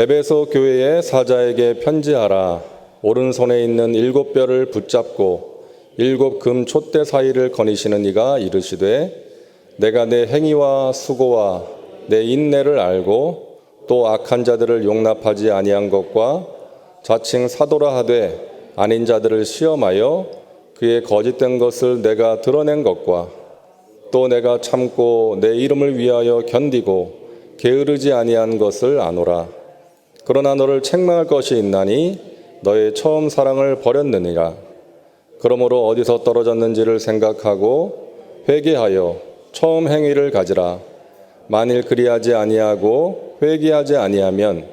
에베소 교회의 사자에게 편지하라. 오른손에 있는 7뼈를 붙잡고 7 금 촛대 사이를 거니시는 이가 이르시되 내가 내 행위와 수고와 내 인내를 알고 또 악한 자들을 용납하지 아니한 것과 자칭 사도라 하되 아닌 자들을 시험하여 그의 거짓된 것을 내가 드러낸 것과 또 내가 참고 내 이름을 위하여 견디고 게으르지 아니한 것을 아노라. 그러나 너를 책망할 것이 있나니 너의 처음 사랑을 버렸느니라. 그러므로 어디서 떨어졌는지를 생각하고 회개하여 처음 행위를 가지라. 만일 그리하지 아니하고 회개하지 아니하면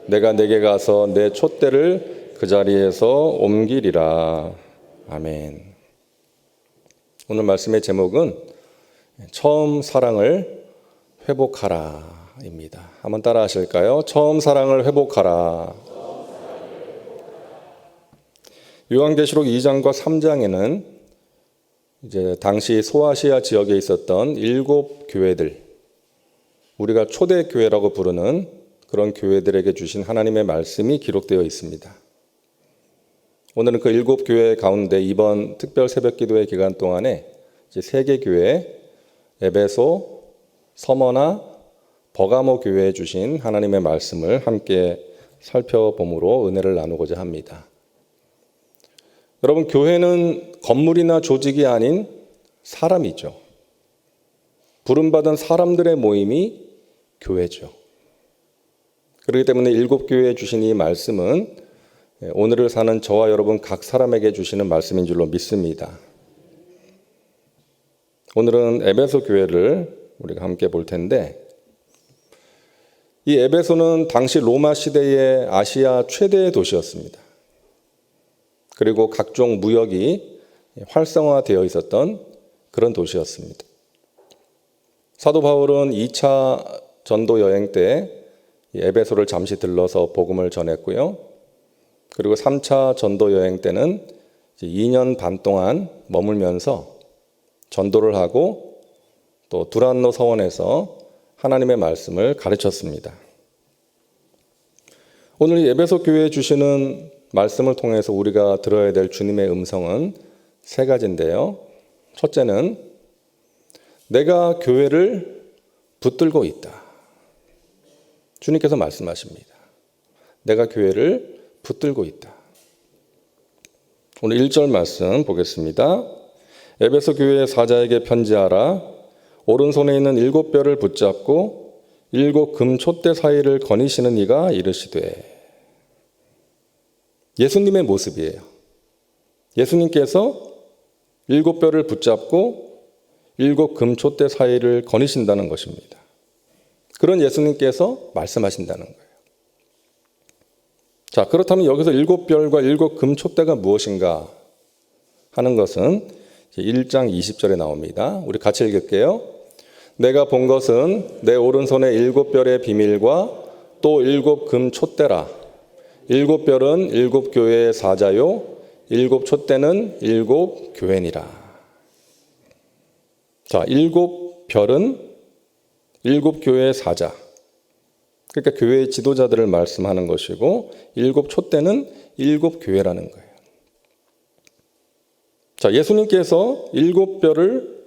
내가 내게 가서 내 촛대를 그 자리에서 옮기리라. 아멘. 오늘 말씀의 제목은 처음 사랑을 회복하라 입니다. 한번 따라 하실까요? 처음 사랑을 회복하라. 요한계시록 2장과 3장에는 이제 당시 소아시아 지역에 있었던 7 교회들, 우리가 초대교회라고 부르는 그런 교회들에게 주신 하나님의 말씀이 기록되어 있습니다. 오늘은 그 7 교회 가운데 이번 특별 새벽기도회 기간 동안에 이제 3개 교회, 에베소, 서머나 버가모 교회에 주신 하나님의 말씀을 함께 살펴봄으로 은혜를 나누고자 합니다. 여러분, 교회는 건물이나 조직이 아닌 사람이죠. 부름받은 사람들의 모임이 교회죠. 그렇기 때문에 7 교회에 주신 이 말씀은 오늘을 사는 저와 여러분 각 사람에게 주시는 말씀인 줄로 믿습니다. 오늘은 에베소 교회를 우리가 함께 볼 텐데, 이 에베소는 당시 로마 시대의 아시아 최대의 도시였습니다. 그리고 각종 무역이 활성화되어 있었던 그런 도시였습니다. 사도 바울은 2차 전도 여행 때 에베소를 잠시 들러서 복음을 전했고요. 그리고 3차 전도 여행 때는 2년 반 동안 머물면서 전도를 하고 또 두란노 서원에서 하나님의 말씀을 가르쳤습니다. 오늘 이 에베소 교회에 주시는 말씀을 통해서 우리가 들어야 될 주님의 음성은 3가지인데요. 첫째는 내가 교회를 붙들고 있다. 주님께서 말씀하십니다. 내가 교회를 붙들고 있다. 오늘 1절 말씀 보겠습니다. 에베소 교회의 사자에게 편지하라. 오른손에 있는 7뼈를 붙잡고 7 금 촛대 사이를 거니시는 이가 이르시되. 예수님의 모습이에요. 예수님께서 7뼈를 붙잡고 7 금 촛대 사이를 거니신다는 것입니다. 그런 예수님께서 말씀하신다는 거예요. 자, 그렇다면 여기서 7뼈과 7 금 촛대가 무엇인가 하는 것은 1장 20절에 나옵니다. 우리 같이 읽을게요. 내가 본 것은 내 오른손의 7뼈의 비밀과 또 7 금 촛대라. 7뼈는 7 교회의 사자요 7 촛대는 7 교회니라. 자, 7별은 7 교회의 사자, 그러니까 교회의 지도자들을 말씀하는 것이고 7 촛대는 7 교회라는 거예요. 자, 예수님께서 7뼈를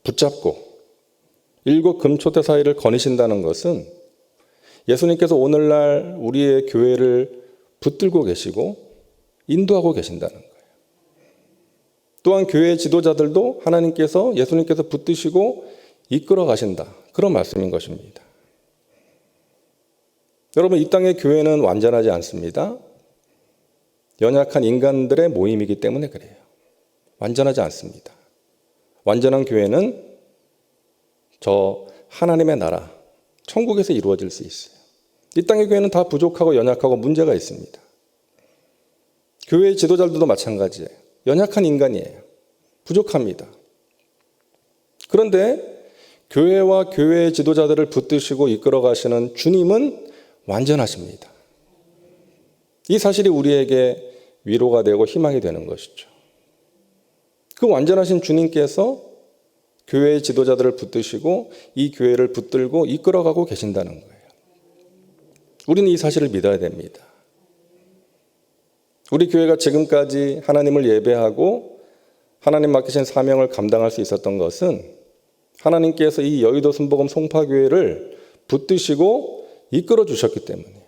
붙잡고 7 금 촛대 사이를 거니신다는 것은 예수님께서 오늘날 우리의 교회를 붙들고 계시고 인도하고 계신다는 거예요. 또한 교회의 지도자들도 하나님께서 예수님께서 붙드시고 이끌어 가신다. 그런 말씀인 것입니다. 여러분, 이 땅의 교회는 완전하지 않습니다. 연약한 인간들의 모임이기 때문에 그래요. 완전하지 않습니다. 완전한 교회는 저 하나님의 나라, 천국에서 이루어질 수 있어요. 이 땅의 교회는 다 부족하고 연약하고 문제가 있습니다. 교회의 지도자들도 마찬가지예요. 연약한 인간이에요. 부족합니다. 그런데 교회와 교회의 지도자들을 붙드시고 이끌어 가시는 주님은 완전하십니다. 이 사실이 우리에게 위로가 되고 희망이 되는 것이죠. 그 완전하신 주님께서 교회의 지도자들을 붙드시고 이 교회를 붙들고 이끌어가고 계신다는 거예요. 우리는 이 사실을 믿어야 됩니다. 우리 교회가 지금까지 하나님을 예배하고 하나님 맡기신 사명을 감당할 수 있었던 것은 하나님께서 이 여의도 순복음 송파교회를 붙드시고 이끌어 주셨기 때문이에요.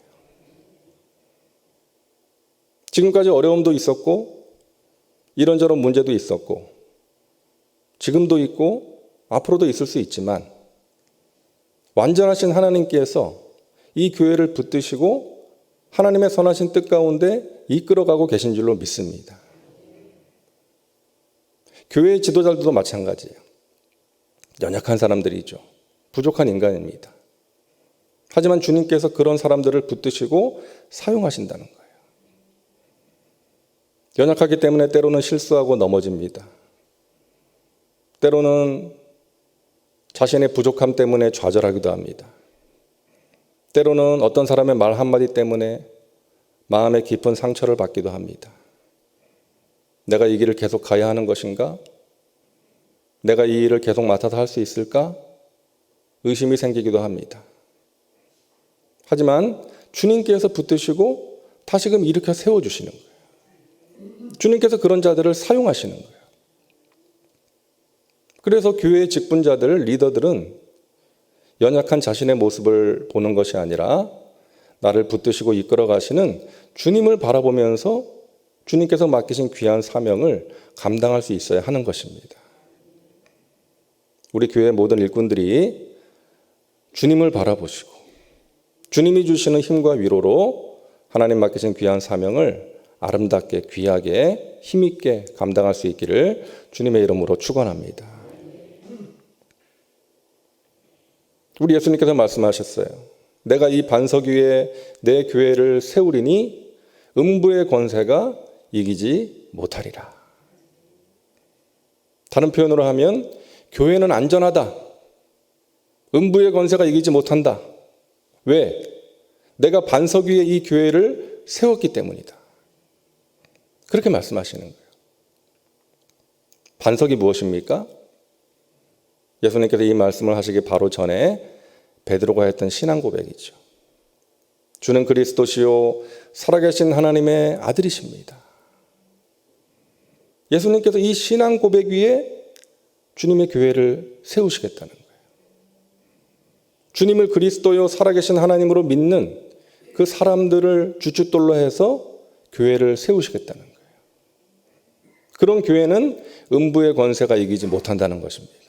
지금까지 어려움도 있었고 이런저런 문제도 있었고 지금도 있고 앞으로도 있을 수 있지만 완전하신 하나님께서 이 교회를 붙드시고 하나님의 선하신 뜻 가운데 이끌어가고 계신 줄로 믿습니다. 교회의 지도자들도 마찬가지예요. 연약한 사람들이죠. 부족한 인간입니다. 하지만 주님께서 그런 사람들을 붙드시고 사용하신다는 거예요. 연약하기 때문에 때로는 실수하고 넘어집니다. 때로는 자신의 부족함 때문에 좌절하기도 합니다. 때로는 어떤 사람의 말 한마디 때문에 마음의 깊은 상처를 받기도 합니다. 내가 이 길을 계속 가야 하는 것인가? 내가 이 일을 계속 맡아서 할 수 있을까? 의심이 생기기도 합니다. 하지만 주님께서 붙드시고 다시금 일으켜 세워주시는 거예요. 주님께서 그런 자들을 사용하시는 거예요. 그래서 교회의 직분자들, 리더들은 연약한 자신의 모습을 보는 것이 아니라 나를 붙드시고 이끌어 가시는 주님을 바라보면서 주님께서 맡기신 귀한 사명을 감당할 수 있어야 하는 것입니다. 우리 교회 모든 일꾼들이 주님을 바라보시고 주님이 주시는 힘과 위로로 하나님 맡기신 귀한 사명을 아름답게 귀하게 힘있게 감당할 수 있기를 주님의 이름으로 축원합니다. 우리 예수님께서 말씀하셨어요. 내가 이 반석 위에 내 교회를 세우리니 음부의 권세가 이기지 못하리라. 다른 표현으로 하면 교회는 안전하다. 음부의 권세가 이기지 못한다. 왜? 내가 반석 위에 이 교회를 세웠기 때문이다. 그렇게 말씀하시는 거예요. 반석이 무엇입니까? 예수님께서 이 말씀을 하시기 바로 전에 베드로가 했던 신앙 고백이죠. 주는 그리스도시요 살아계신 하나님의 아들이십니다. 예수님께서 이 신앙 고백 위에 주님의 교회를 세우시겠다는 거예요. 주님을 그리스도요 살아계신 하나님으로 믿는 그 사람들을 주춧돌로 해서 교회를 세우시겠다는 거예요. 그런 교회는 음부의 권세가 이기지 못한다는 것입니다.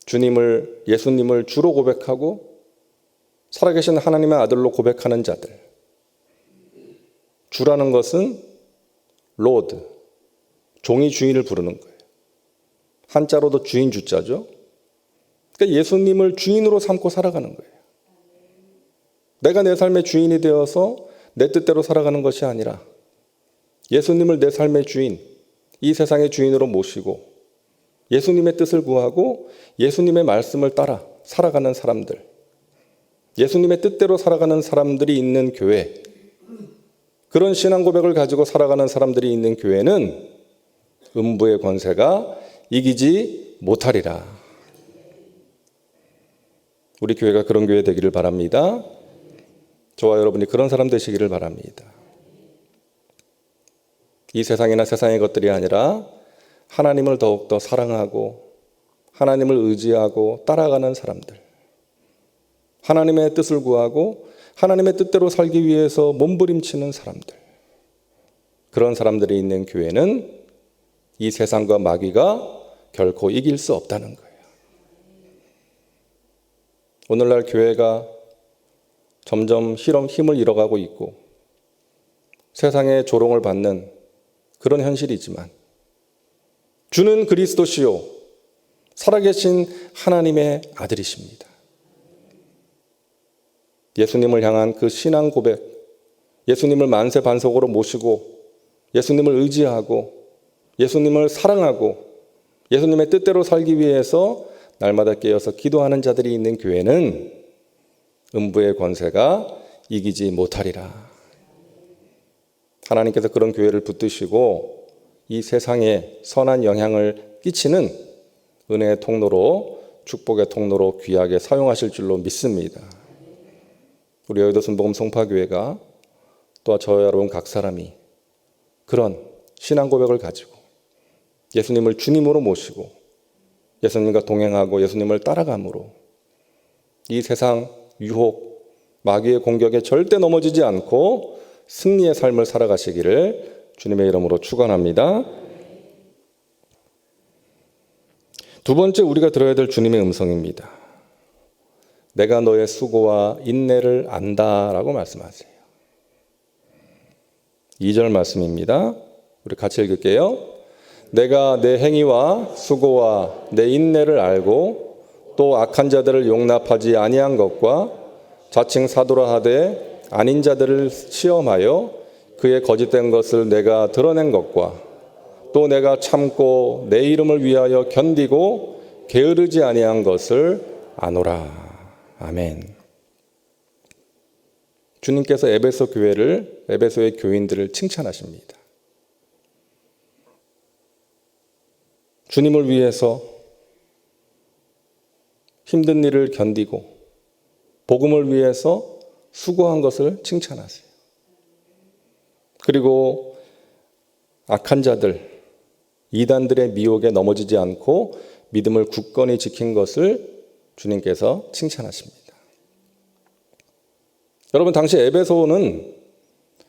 주님을, 예수님을 주로 고백하고 살아계신 하나님의 아들로 고백하는 자들. 주라는 것은 로드, 종이 주인을 부르는 거예요. 한자로도 주인 주자죠. 그러니까 예수님을 주인으로 삼고 살아가는 거예요. 내가 내 삶의 주인이 되어서 내 뜻대로 살아가는 것이 아니라 예수님을 내 삶의 주인, 이 세상의 주인으로 모시고 예수님의 뜻을 구하고 예수님의 말씀을 따라 살아가는 사람들, 예수님의 뜻대로 살아가는 사람들이 있는 교회, 그런 신앙 고백을 가지고 살아가는 사람들이 있는 교회는 음부의 권세가 이기지 못하리라. 우리 교회가 그런 교회 되기를 바랍니다. 저와 여러분이 그런 사람 되시기를 바랍니다. 이 세상이나 세상의 것들이 아니라 하나님을 더욱더 사랑하고 하나님을 의지하고 따라가는 사람들, 하나님의 뜻을 구하고 하나님의 뜻대로 살기 위해서 몸부림치는 사람들, 그런 사람들이 있는 교회는 이 세상과 마귀가 결코 이길 수 없다는 거예요. 오늘날 교회가 점점 힘을 잃어가고 있고 세상의 조롱을 받는 그런 현실이지만 주는 그리스도시요 살아계신 하나님의 아들이십니다. 예수님을 향한 그 신앙 고백, 예수님을 만세 반석으로 모시고 예수님을 의지하고 예수님을 사랑하고 예수님의 뜻대로 살기 위해서 날마다 깨어서 기도하는 자들이 있는 교회는 음부의 권세가 이기지 못하리라. 하나님께서 그런 교회를 붙드시고 이 세상에 선한 영향을 끼치는 은혜의 통로로, 축복의 통로로 귀하게 사용하실 줄로 믿습니다. 우리 여의도 순복음 송파교회가 또 저와 여러분 각 사람이 그런 신앙 고백을 가지고 예수님을 주님으로 모시고 예수님과 동행하고 예수님을 따라감으로 이 세상 유혹, 마귀의 공격에 절대 넘어지지 않고 승리의 삶을 살아가시기를 주님의 이름으로 축원합니다. 두 번째 우리가 들어야 될 주님의 음성입니다. 내가 너의 수고와 인내를 안다라고 말씀하세요. 2절 말씀입니다. 우리 같이 읽을게요. 내가 내 행위와 수고와 내 인내를 알고 또 악한 자들을 용납하지 아니한 것과 자칭 사도라 하되 아닌 자들을 시험하여 그의 거짓된 것을 내가 드러낸 것과 또 내가 참고 내 이름을 위하여 견디고 게으르지 아니한 것을 아노라. 아멘. 주님께서 에베소의 교인들을 칭찬하십니다. 주님을 위해서 힘든 일을 견디고 복음을 위해서 수고한 것을 칭찬하세요. 그리고 악한 자들, 이단들의 미혹에 넘어지지 않고 믿음을 굳건히 지킨 것을 주님께서 칭찬하십니다. 여러분, 당시 에베소는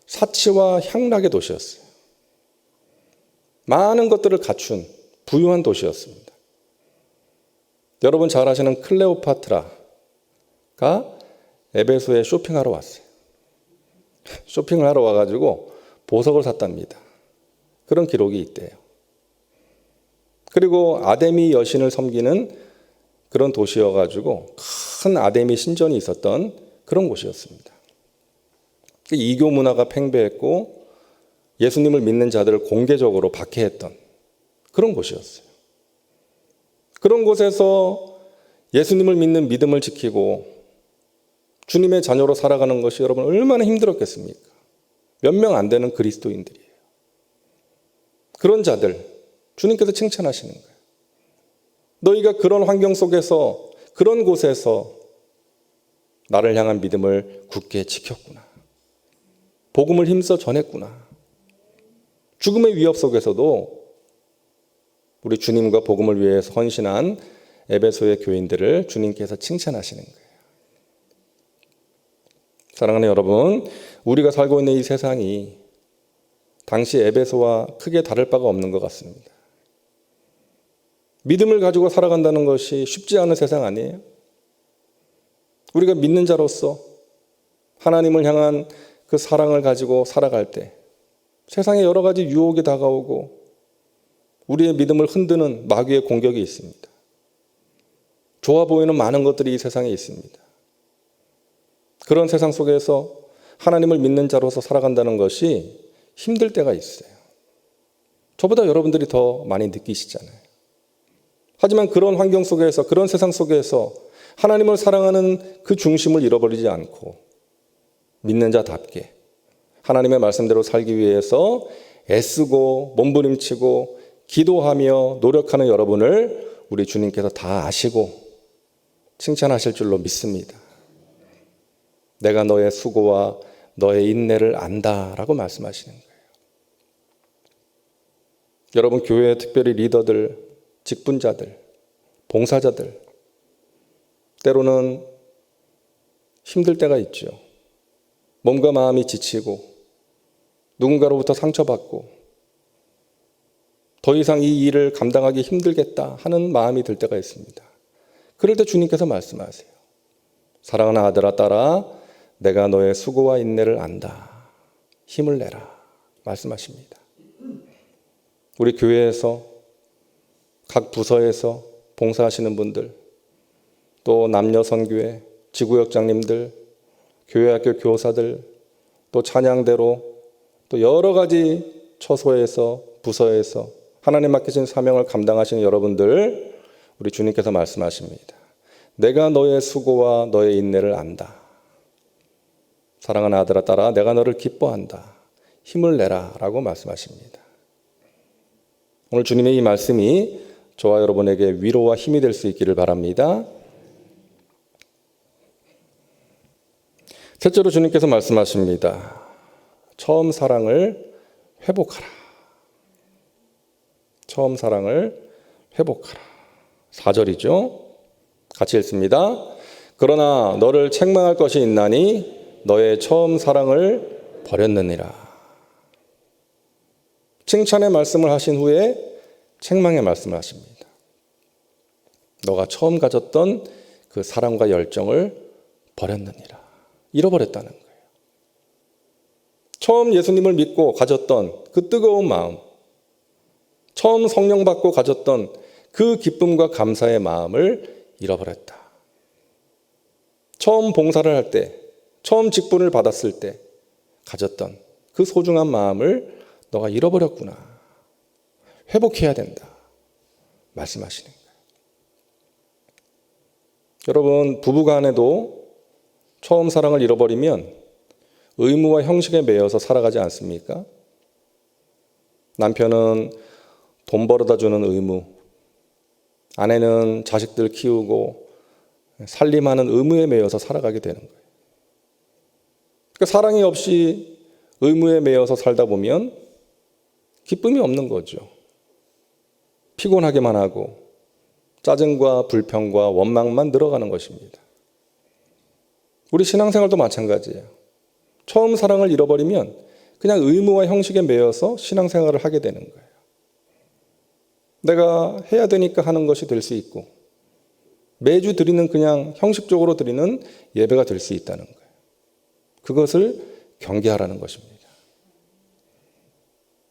사치와 향락의 도시였어요. 많은 것들을 갖춘 부유한 도시였습니다. 여러분 잘 아시는 클레오파트라가 에베소에 쇼핑하러 왔어요. 쇼핑을 하러 와가지고 보석을 샀답니다. 그런 기록이 있대요. 그리고 아데미 여신을 섬기는 그런 도시여가지고 큰 아데미 신전이 있었던 그런 곳이었습니다. 이교 문화가 팽배했고 예수님을 믿는 자들을 공개적으로 박해했던 그런 곳이었어요. 그런 곳에서 예수님을 믿는 믿음을 지키고 주님의 자녀로 살아가는 것이 여러분 얼마나 힘들었겠습니까? 몇 명 안 되는 그리스도인들이에요. 그런 자들 주님께서 칭찬하시는 거예요. 너희가 그런 환경 속에서 그런 곳에서 나를 향한 믿음을 굳게 지켰구나. 복음을 힘써 전했구나. 죽음의 위협 속에서도 우리 주님과 복음을 위해서 헌신한 에베소의 교인들을 주님께서 칭찬하시는 거예요. 사랑하는 여러분, 우리가 살고 있는 이 세상이 당시 에베소와 크게 다를 바가 없는 것 같습니다. 믿음을 가지고 살아간다는 것이 쉽지 않은 세상 아니에요? 우리가 믿는 자로서 하나님을 향한 그 사랑을 가지고 살아갈 때 세상에 여러 가지 유혹이 다가오고 우리의 믿음을 흔드는 마귀의 공격이 있습니다. 좋아 보이는 많은 것들이 이 세상에 있습니다. 그런 세상 속에서 하나님을 믿는 자로서 살아간다는 것이 힘들 때가 있어요. 저보다 여러분들이 더 많이 느끼시잖아요. 하지만 그런 환경 속에서, 그런 세상 속에서 하나님을 사랑하는 그 중심을 잃어버리지 않고 믿는 자답게 하나님의 말씀대로 살기 위해서 애쓰고 몸부림치고 기도하며 노력하는 여러분을 우리 주님께서 다 아시고 칭찬하실 줄로 믿습니다. 내가 너의 수고와 너의 인내를 안다라고 말씀하시는 거예요. 여러분, 교회의 특별히 리더들, 직분자들, 봉사자들 때로는 힘들 때가 있죠. 몸과 마음이 지치고 누군가로부터 상처받고 더 이상 이 일을 감당하기 힘들겠다 하는 마음이 들 때가 있습니다. 그럴 때 주님께서 말씀하세요. 사랑하는 아들아 딸아, 내가 너의 수고와 인내를 안다. 힘을 내라. 말씀하십니다. 우리 교회에서 각 부서에서 봉사하시는 분들, 또 남녀선교회, 지구역장님들, 교회학교 교사들, 또 찬양대로, 또 여러 가지 처소에서, 부서에서 하나님 맡기신 사명을 감당하시는 여러분들, 우리 주님께서 말씀하십니다. 내가 너의 수고와 너의 인내를 안다. 사랑하는 아들아 딸아, 내가 너를 기뻐한다. 힘을 내라 라고 말씀하십니다. 오늘 주님의 이 말씀이 저와 여러분에게 위로와 힘이 될 수 있기를 바랍니다. 셋째로 주님께서 말씀하십니다. 처음 사랑을 회복하라. 처음 사랑을 회복하라. 4절이죠. 같이 읽습니다. 그러나 너를 책망할 것이 있나니 너의 처음 사랑을 버렸느니라. 칭찬의 말씀을 하신 후에 책망의 말씀을 하십니다. 너가 처음 가졌던 그 사랑과 열정을 버렸느니라. 잃어버렸다는 거예요. 처음 예수님을 믿고 가졌던 그 뜨거운 마음, 처음 성령 받고 가졌던 그 기쁨과 감사의 마음을 잃어버렸다. 처음 봉사를 할 때, 처음 직분을 받았을 때 가졌던 그 소중한 마음을 너가 잃어버렸구나. 회복해야 된다. 말씀하시는 거예요. 여러분, 부부간에도 처음 사랑을 잃어버리면 의무와 형식에 매여서 살아가지 않습니까? 남편은 돈 벌어다 주는 의무, 아내는 자식들 키우고 살림하는 의무에 매여서 살아가게 되는 거예요. 그러니까 사랑이 없이 의무에 매여서 살다 보면 기쁨이 없는 거죠. 피곤하게만 하고 짜증과 불평과 원망만 늘어가는 것입니다. 우리 신앙생활도 마찬가지예요. 처음 사랑을 잃어버리면 그냥 의무와 형식에 매여서 신앙생활을 하게 되는 거예요. 내가 해야 되니까 하는 것이 될 수 있고 매주 드리는 그냥 형식적으로 드리는 예배가 될 수 있다는 거예요. 그것을 경계하라는 것입니다.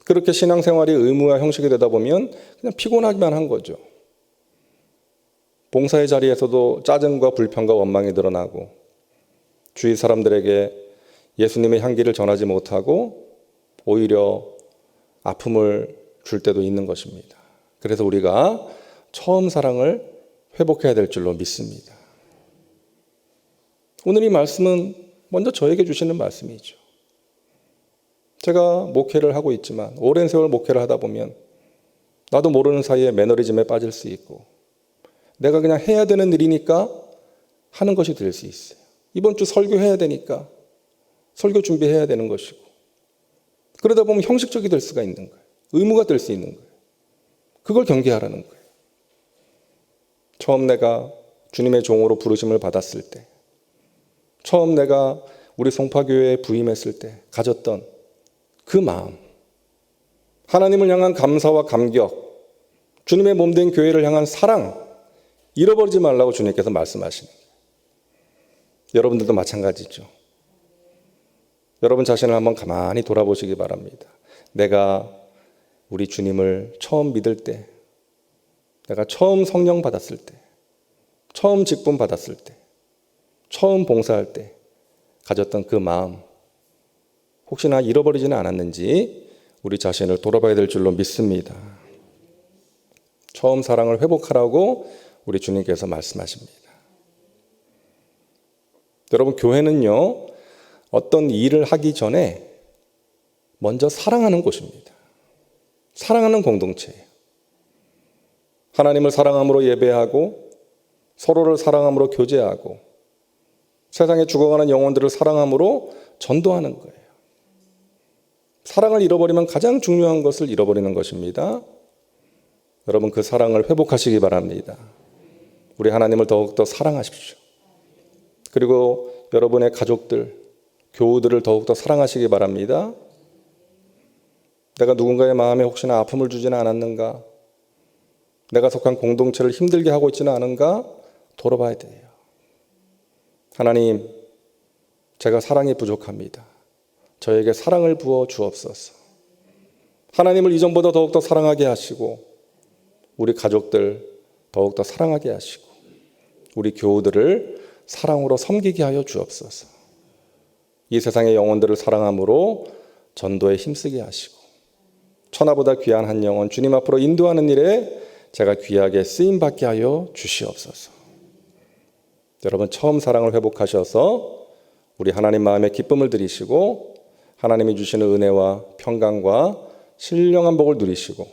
그렇게 신앙생활이 의무와 형식이 되다 보면 그냥 피곤하기만 한 거죠. 봉사의 자리에서도 짜증과 불평과 원망이 드러나고 주위 사람들에게 예수님의 향기를 전하지 못하고 오히려 아픔을 줄 때도 있는 것입니다. 그래서 우리가 처음 사랑을 회복해야 될 줄로 믿습니다. 오늘 이 말씀은 먼저 저에게 주시는 말씀이죠. 제가 목회를 하고 있지만 오랜 세월 목회를 하다 보면 나도 모르는 사이에 매너리즘에 빠질 수 있고 내가 그냥 해야 되는 일이니까 하는 것이 될 수 있어요. 이번 주 설교해야 되니까 설교 준비해야 되는 것이고 그러다 보면 형식적이 될 수가 있는 거예요. 의무가 될 수 있는 거예요. 그걸 경계하라는 거예요. 처음 내가 주님의 종으로 부르심을 받았을 때, 처음 내가 우리 송파교회에 부임했을 때 가졌던 그 마음, 하나님을 향한 감사와 감격, 주님의 몸된 교회를 향한 사랑, 잃어버리지 말라고 주님께서 말씀하시는 거예요. 여러분들도 마찬가지죠. 여러분 자신을 한번 가만히 돌아보시기 바랍니다. 내가 우리 주님을 처음 믿을 때, 내가 처음 성령 받았을 때, 처음 직분 받았을 때, 처음 봉사할 때 가졌던 그 마음, 혹시나 잃어버리지는 않았는지 우리 자신을 돌아봐야 될 줄로 믿습니다. 처음 사랑을 회복하라고 우리 주님께서 말씀하십니다. 여러분, 교회는요, 어떤 일을 하기 전에 먼저 사랑하는 곳입니다. 사랑하는 공동체예요. 하나님을 사랑함으로 예배하고 서로를 사랑함으로 교제하고 세상에 죽어가는 영혼들을 사랑함으로 전도하는 거예요. 사랑을 잃어버리면 가장 중요한 것을 잃어버리는 것입니다. 여러분, 그 사랑을 회복하시기 바랍니다. 우리 하나님을 더욱더 사랑하십시오. 그리고 여러분의 가족들, 교우들을 더욱더 사랑하시기 바랍니다. 내가 누군가의 마음에 혹시나 아픔을 주지는 않았는가? 내가 속한 공동체를 힘들게 하고 있지는 않은가? 돌아봐야 돼요. 하나님, 제가 사랑이 부족합니다. 저에게 사랑을 부어 주옵소서. 하나님을 이전보다 더욱더 사랑하게 하시고 우리 가족들 더욱더 사랑하게 하시고 우리 교우들을 사랑으로 섬기게 하여 주옵소서. 이 세상의 영혼들을 사랑함으로 전도에 힘쓰게 하시고 천하보다 귀한 한 영혼 주님 앞으로 인도하는 일에 제가 귀하게 쓰임받게 하여 주시옵소서. 여러분, 처음 사랑을 회복하셔서 우리 하나님 마음에 기쁨을 드리시고 하나님이 주시는 은혜와 평강과 신령한 복을 누리시고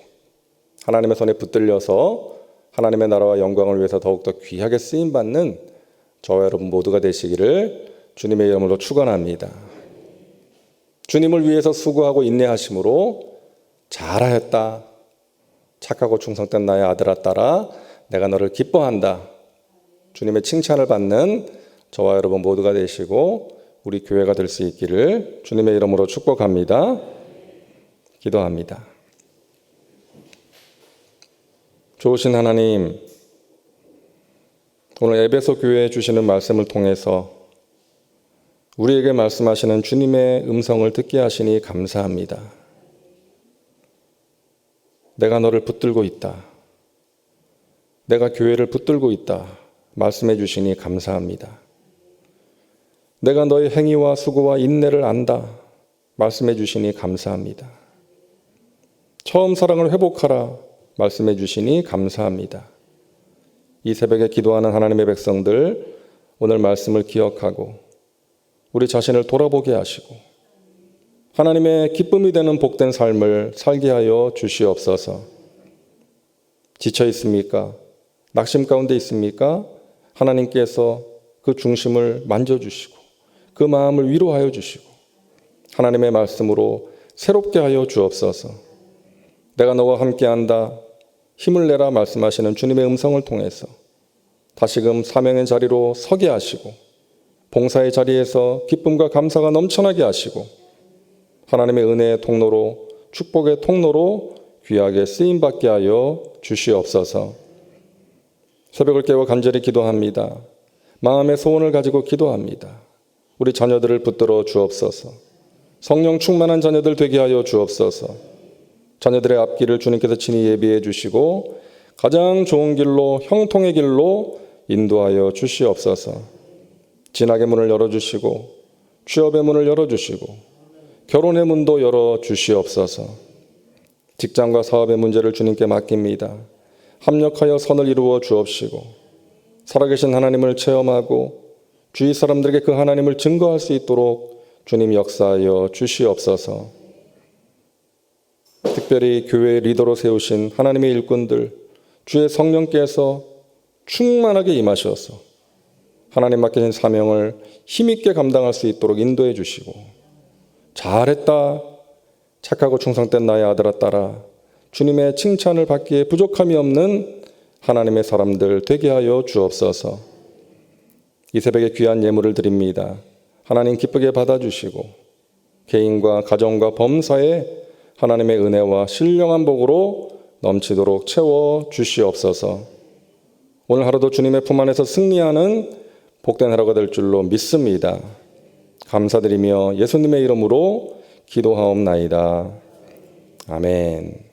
하나님의 손에 붙들려서 하나님의 나라와 영광을 위해서 더욱더 귀하게 쓰임받는 저와 여러분 모두가 되시기를 주님의 이름으로 축원합니다. 주님을 위해서 수고하고 인내하심으로 잘하였다. 착하고 충성된 나의 아들아 딸아, 내가 너를 기뻐한다. 주님의 칭찬을 받는 저와 여러분 모두가 되시고 우리 교회가 될 수 있기를 주님의 이름으로 축복합니다. 기도합니다. 좋으신 하나님, 오늘 에베소 교회에 주시는 말씀을 통해서 우리에게 말씀하시는 주님의 음성을 듣게 하시니 감사합니다. 내가 너를 붙들고 있다. 내가 교회를 붙들고 있다. 말씀해 주시니 감사합니다. 내가 너의 행위와 수고와 인내를 안다. 말씀해 주시니 감사합니다. 처음 사랑을 회복하라. 말씀해 주시니 감사합니다. 이 새벽에 기도하는 하나님의 백성들, 오늘 말씀을 기억하고 우리 자신을 돌아보게 하시고 하나님의 기쁨이 되는 복된 삶을 살게 하여 주시옵소서. 지쳐 있습니까? 낙심 가운데 있습니까? 하나님께서 그 중심을 만져주시고 그 마음을 위로하여 주시고 하나님의 말씀으로 새롭게 하여 주옵소서. 내가 너와 함께한다. 힘을 내라 말씀하시는 주님의 음성을 통해서 다시금 사명의 자리로 서게 하시고 봉사의 자리에서 기쁨과 감사가 넘쳐나게 하시고 하나님의 은혜의 통로로 축복의 통로로 귀하게 쓰임받게 하여 주시옵소서. 새벽을 깨워 간절히 기도합니다. 마음의 소원을 가지고 기도합니다. 우리 자녀들을 붙들어 주옵소서. 성령 충만한 자녀들 되게 하여 주옵소서. 자녀들의 앞길을 주님께서 친히 예비해 주시고 가장 좋은 길로, 형통의 길로 인도하여 주시옵소서. 진학의 문을 열어주시고 취업의 문을 열어주시고 결혼의 문도 열어주시옵소서. 직장과 사업의 문제를 주님께 맡깁니다. 합력하여 선을 이루어 주옵시고 살아계신 하나님을 체험하고 주위 사람들에게 그 하나님을 증거할 수 있도록 주님 역사하여 주시옵소서. 특별히 교회의 리더로 세우신 하나님의 일꾼들, 주의 성령께서 충만하게 임하셔서 하나님 맡기신 사명을 힘있게 감당할 수 있도록 인도해 주시고 잘했다, 착하고 충성된 나의 아들아 딸아, 주님의 칭찬을 받기에 부족함이 없는 하나님의 사람들 되게 하여 주옵소서. 이 새벽에 귀한 예물을 드립니다. 하나님 기쁘게 받아주시고 개인과 가정과 범사에 하나님의 은혜와 신령한 복으로 넘치도록 채워 주시옵소서. 오늘 하루도 주님의 품 안에서 승리하는 복된 하루가 될 줄로 믿습니다. 감사드리며 예수님의 이름으로 기도하옵나이다. 아멘.